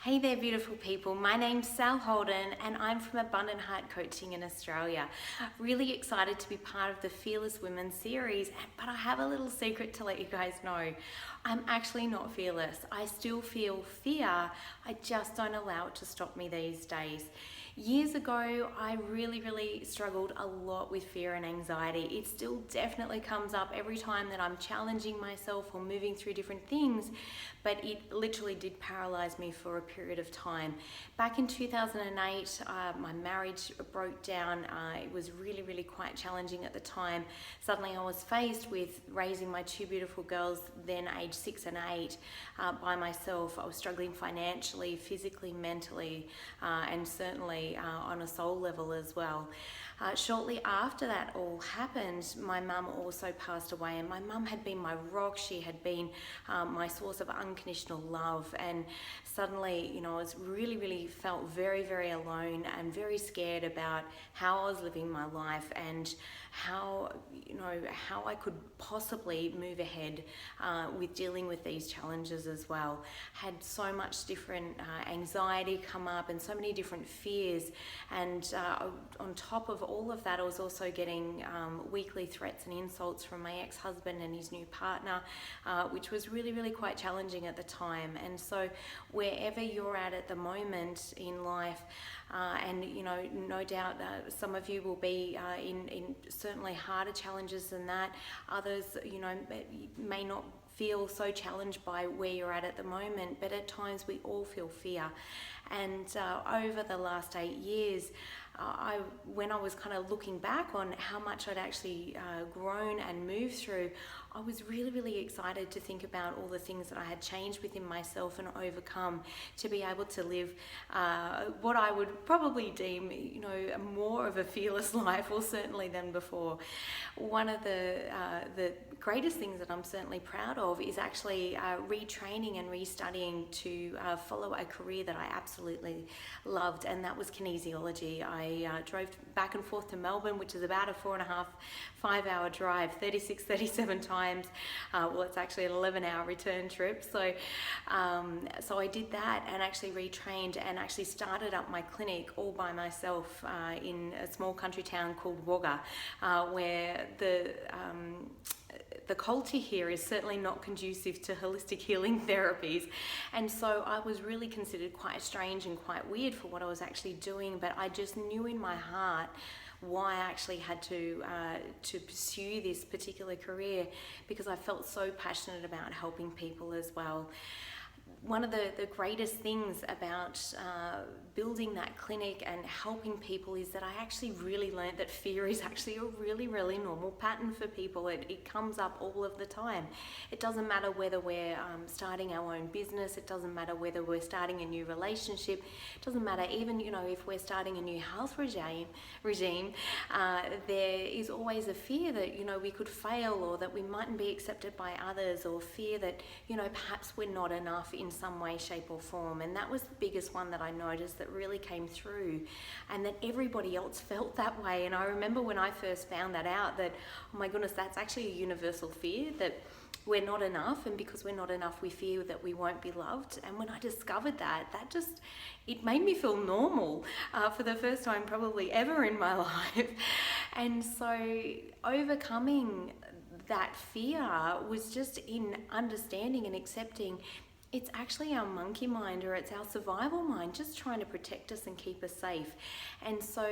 Hey there, beautiful people. My name's Sal Holden and I'm from Abundant Heart Coaching in Australia. Really excited to be part of the Fearless Women series, but I have a little secret to let you guys know. I'm actually not fearless. I still feel fear. I just don't allow it to stop me these days. Years ago, I really struggled a lot with fear and anxiety. It still definitely comes up every time that I'm challenging myself or moving through different things, but it literally did paralyze me for a period of time. Back in 2008, my marriage broke down. It was really quite challenging at the time. Suddenly I was faced with raising my two beautiful girls, then aged 6 and 8, by myself. I was struggling financially, physically, mentally, and certainly on a soul level as well. Shortly after that all happened, my mum also passed away, and my mum had been my rock. She had been my source of unconditional love, and suddenly, I was really felt very alone and very scared about how I was living my life and how I could possibly move ahead with dealing with these challenges as well. Had so much different anxiety come up and so many different fears, and on top of all of that, I was also getting weekly threats and insults from my ex-husband and his new partner, which was really quite challenging at the time. And so wherever you're at the moment in life, and no doubt some of you will be in certainly harder challenges than that. Others may not feel so challenged by where you're at the moment, but at times we all feel fear. And over the last 8 years, when I was kind of looking back on how much I'd actually grown and moved through, I was really excited to think about all the things that I had changed within myself and overcome to be able to live what I would probably deem, more of a fearless life, or certainly than before. One of the greatest things that I'm certainly proud of is actually retraining and restudying to follow a career that I absolutely loved, and that was kinesiology. I drove back and forth to Melbourne, which is about a 4.5-5 hour drive, 37 times. Well, it's actually an 11-hour return trip. So I did that and actually retrained and actually started up my clinic all by myself in a small country town called Wagga, where the culture here is certainly not conducive to holistic healing therapies, and so I was really considered quite strange and quite weird for what I was actually doing, but I just knew in my heart why I actually had to pursue this particular career, because I felt so passionate about helping people as well. One of the greatest things about building that clinic and helping people is that I actually really learned that fear is actually a really normal pattern for people. It comes up all of the time. It doesn't matter whether we're starting our own business. It doesn't matter whether we're starting a new relationship. It doesn't matter even if we're starting a new health regime. There is always a fear that we could fail, or that we mightn't be accepted by others, or fear that perhaps we're not enough in some way, shape or form. And that was the biggest one that I noticed that really came through, and that everybody else felt that way. And I remember when I first found that out, that, oh my goodness, that's actually a universal fear, that we're not enough, and because we're not enough we fear that we won't be loved. And when I discovered that just, it made me feel normal for the first time probably ever in my life. And so overcoming that fear was just in understanding and accepting it's actually our monkey mind, or it's our survival mind, just trying to protect us and keep us safe. And so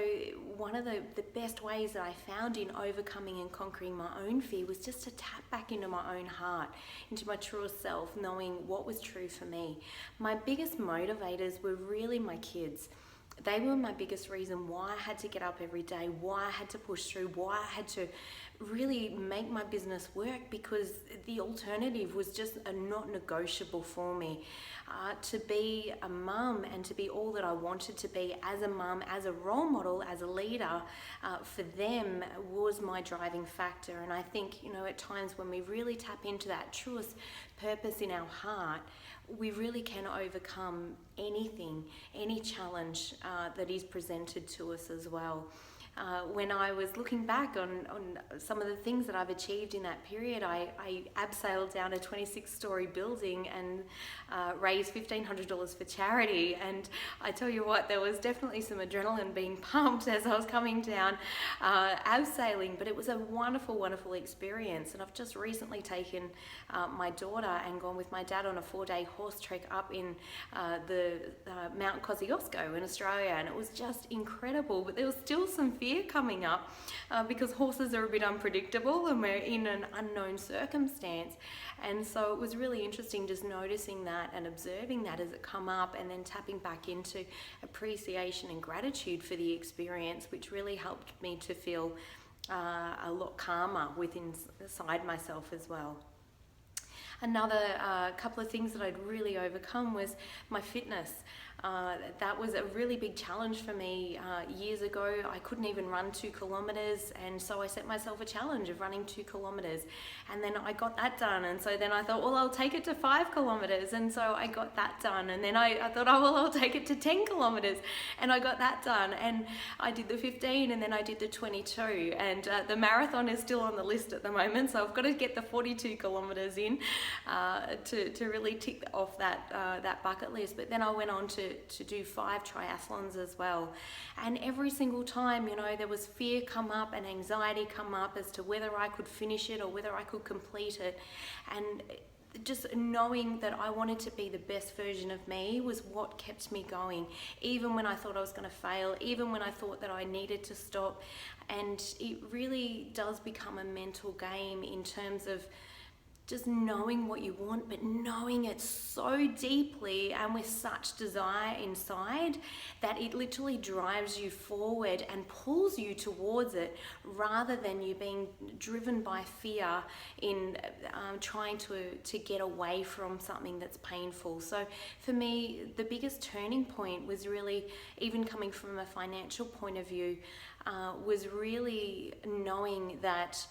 one of the best ways that I found in overcoming and conquering my own fear was just to tap back into my own heart, into my truest self, knowing what was true for me. My biggest motivators were really my kids. They were my biggest reason why I had to get up every day, why I had to push through, why I had to really make my business work, because the alternative was just not negotiable for me. To be a mum and to be all that I wanted to be as a mum, as a role model, as a leader, for them was my driving factor. And I think, at times when we really tap into that truest purpose in our heart, we really can overcome anything, any challenge that is presented to us as well. when I was looking back on some of the things that I've achieved in that period, I abseiled down a 26-story building and raised $1,500 for charity. And I tell you what, there was definitely some adrenaline being pumped as I was coming down abseiling, but it was a wonderful, wonderful experience. And I've just recently taken my daughter and gone with my dad on a 4-day horse trek up in the Mount Kosciuszko in Australia, and it was just incredible. But there was still some fear coming up because horses are a bit unpredictable and we're in an unknown circumstance. And so it was really interesting just noticing that and observing that as it come up, and then tapping back into appreciation and gratitude for the experience, which really helped me to feel a lot calmer within inside myself as well. Another couple of things that I'd really overcome was my fitness. That was a really big challenge for me years ago. I couldn't even run 2 kilometers, and so I set myself a challenge of running 2 kilometers, and then I got that done. And so then I thought, well, I'll take it to 5 kilometers, and so I got that done. And then I thought, oh, well, I'll take it to 10 kilometers, and I got that done. And I did the 15, and then I did the 22, and the marathon is still on the list at the moment, so I've got to get the 42 kilometers in to really tick off that bucket list. But then I went on to do 5 triathlons as well, and every single time, you know, there was fear come up and anxiety come up as to whether I could finish it or whether I could complete it. And just knowing that I wanted to be the best version of me was what kept me going, even when I thought I was going to fail, even when I thought that I needed to stop. And it really does become a mental game in terms of just knowing what you want, but knowing it so deeply and with such desire inside that it literally drives you forward and pulls you towards it, rather than you being driven by fear in trying to get away from something that's painful. So for me, the biggest turning point was really, even coming from a financial point of view, was really knowing that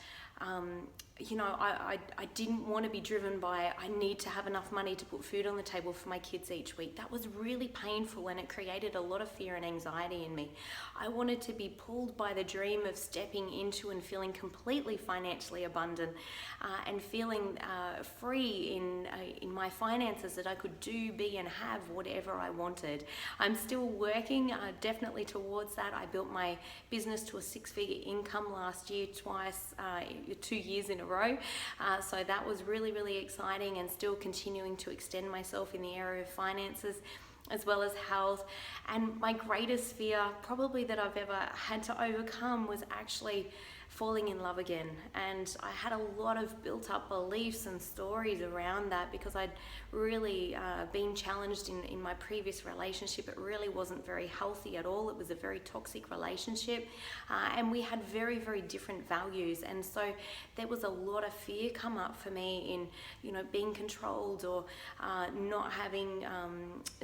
you know, I didn't want to be driven by, I need to have enough money to put food on the table for my kids each week. That was really painful, and it created a lot of fear and anxiety in me. I wanted to be pulled by the dream of stepping into and feeling completely financially abundant and feeling free in my finances, that I could do, be and have whatever I wanted. I'm still working definitely towards that. I built my business to a 6-figure income last year, twice, 2 years in a row. So that was really, really exciting, and still continuing to extend myself in the area of finances as well as health. And my greatest fear probably that I've ever had to overcome was actually falling in love again. And I had a lot of built up beliefs and stories around that, because I'd really been challenged in my previous relationship. It really wasn't very healthy at all. It was a very toxic relationship, and we had very, very different values. And so there was a lot of fear come up for me in, you know, being controlled, or not having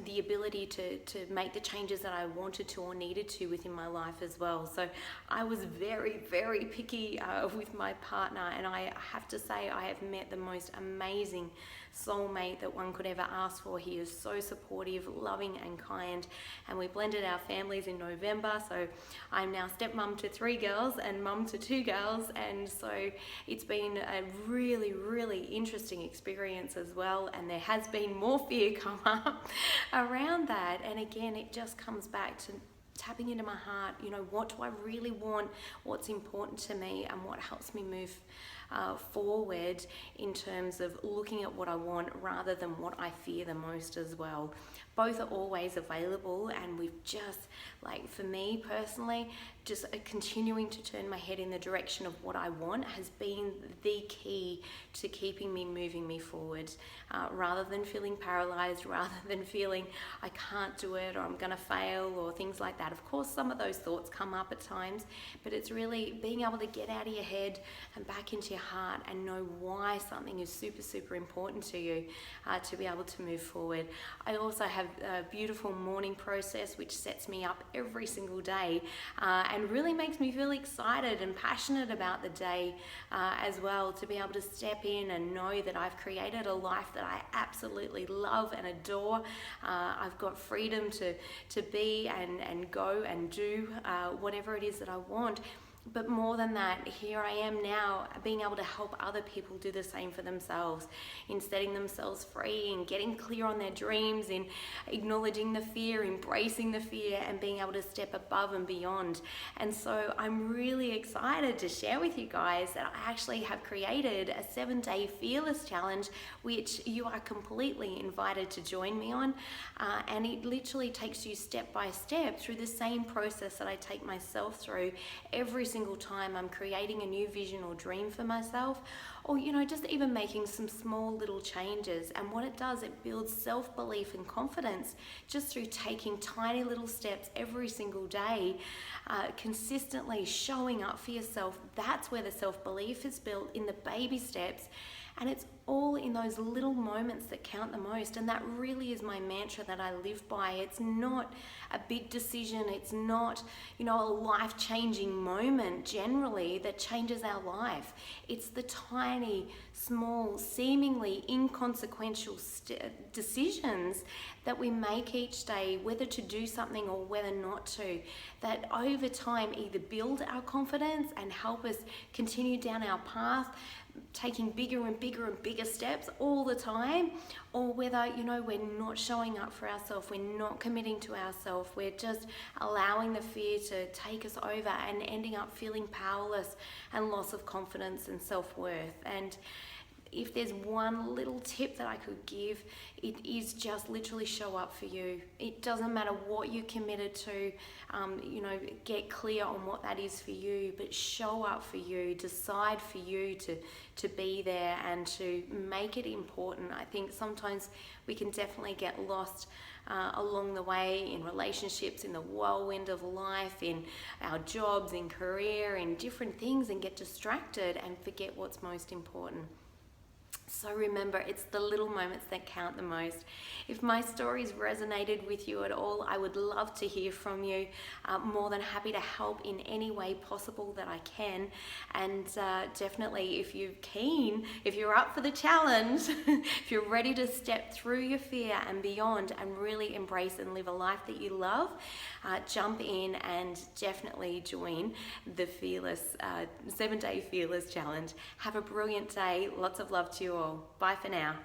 the ability to make the changes that I wanted to or needed to within my life as well. So I was very, very picky with my partner, and I have to say I have met the most amazing soulmate that one could ever ask for. He is so supportive, loving and kind, and we blended our families in November, so I'm now stepmom to 3 girls and mum to 2 girls, and so it's been a really, really interesting experience as well. And there has been more fear come up around that, and again, it just comes back to tapping into my heart. You know, what do I really want, what's important to me, and what helps me move forward in terms of looking at what I want rather than what I fear the most as well. Both are always available, and we've just, like, for me personally, just continuing to turn my head in the direction of what I want has been the key to keeping me moving me forward, rather than feeling paralyzed, rather than feeling I can't do it or I'm gonna fail or things like that. Of course, some of those thoughts come up at times, but it's really being able to get out of your head and back into your heart and know why something is super, super important to you to be able to move forward. I also have a beautiful morning process which sets me up every single day and really makes me feel excited and passionate about the day as well, to be able to step in and know that I've created a life that I absolutely love and adore. I've got freedom to be and go and do whatever it is that I want. But more than that, here I am now being able to help other people do the same for themselves, in setting themselves free and getting clear on their dreams, in acknowledging the fear, embracing the fear, and being able to step above and beyond. And so I'm really excited to share with you guys that I actually have created a 7-day Fearless Challenge, which you are completely invited to join me on. And it literally takes you step by step through the same process that I take myself through every single time I'm creating a new vision or dream for myself, or just even making some small little changes. And what it does, it builds self-belief and confidence just through taking tiny little steps every single day, consistently showing up for yourself. That's where the self-belief is built, in the baby steps. And it's all in those little moments that count the most. And that really is my mantra that I live by. It's not a big decision. It's not, a life-changing moment generally that changes our life. It's the tiny, small, seemingly inconsequential decisions that we make each day, whether to do something or whether not to, that over time either build our confidence and help us continue down our path, taking bigger and bigger and bigger steps all the time, or whether we're not showing up for ourselves, we're not committing to ourselves, we're just allowing the fear to take us over and ending up feeling powerless and loss of confidence and self-worth. And if there's one little tip that I could give, it is just literally show up for you. It doesn't matter what you're committed to, get clear on what that is for you, but show up for you, decide for you to be there and to make it important. I think sometimes we can definitely get lost along the way in relationships, in the whirlwind of life, in our jobs, in career, in different things, and get distracted and forget what's most important. So remember, it's the little moments that count the most. If my stories resonated with you at all, I would love to hear from you. More than happy to help in any way possible that I can. And definitely, if you're keen, if you're up for the challenge, if you're ready to step through your fear and beyond and really embrace and live a life that you love, jump in and definitely join the Fearless 7-Day Fearless Challenge. Have a brilliant day. Lots of love to you all. Bye for now.